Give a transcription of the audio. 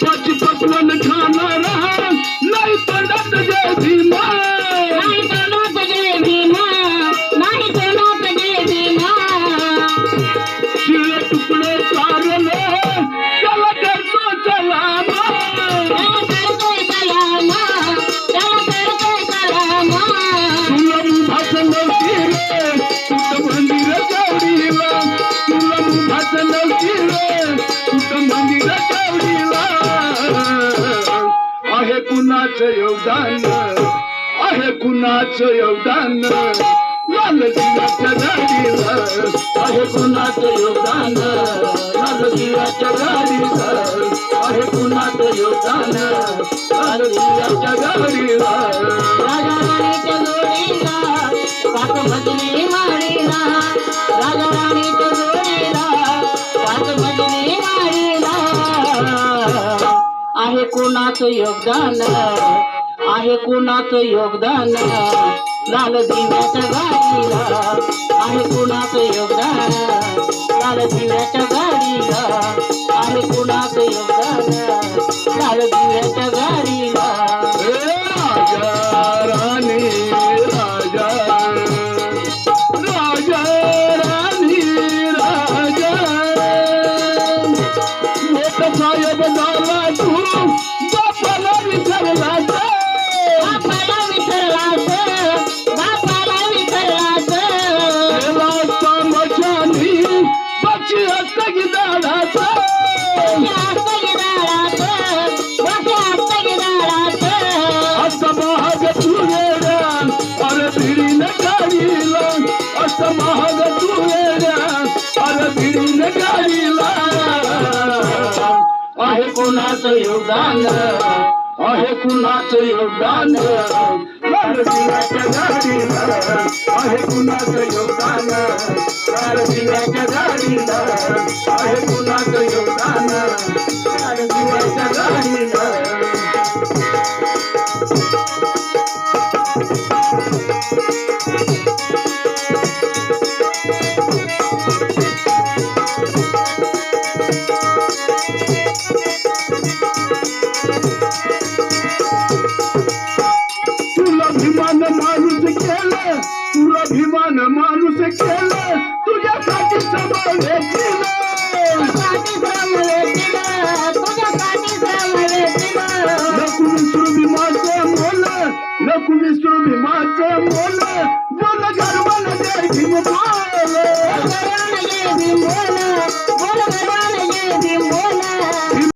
पाच पकवान खाणारा नाही तोंडात जय भीमा, नाही तोंडात जय भीमा, नाही तोंडात जय भीमा. शिळे तुकडे चारले त्याला करतो सलामा, त्याला करतोय सलामा, त्याला करतोय सलामा. तुला मुभाचं नव्हती रे कुठं मंदिर चौडीला, तुला मुभाचं नव्हती रे कुठं मंदिर चौडीला. आहे कुणाचं योगदान, आहे कुणाचं योगदान लाल दिव्याच्या गाडीला, आहे कुणाचं योगदान लाल दिव्याच्या गाडीला, आहे कुणाचं योगदान लाल दिव्याच्या गाडीला. राजा राणीच्या जोडीला पाच भजनी माडीला, राजा राणीच्या जोडीला पाच भजनी माडीला. आहे कुणाचं योगदान, आहे कुणाचं योगदान लाल दिव्याच्या गाडीला, आहे कुणाचं योगदान लाल दिव्याच्या गाडीला, आहे कुणाचं योगदान लाल दिव्याच्या गाडीला. राजा राणी राजा, राजा राणी राजा, मोठ साहेब झाला तू बापाला विसरलास, बापाला विसरलास, बापाला विसरलास. केला तमाशानी पक्षी हस्तगिदाराचा, असा महाग तू वेड्या अरे भिडीने गाडीला, असा महाग तू वेड्या अरे भिडीने गाडीला. आहे कुणाचं योगदान, आहे कुणाचं योगदान लाल दिव्याच्या गाडीला, आहे कुणाचं योगदान लाल दिव्याच्या गाडीला, आहे कुणाचं योगदान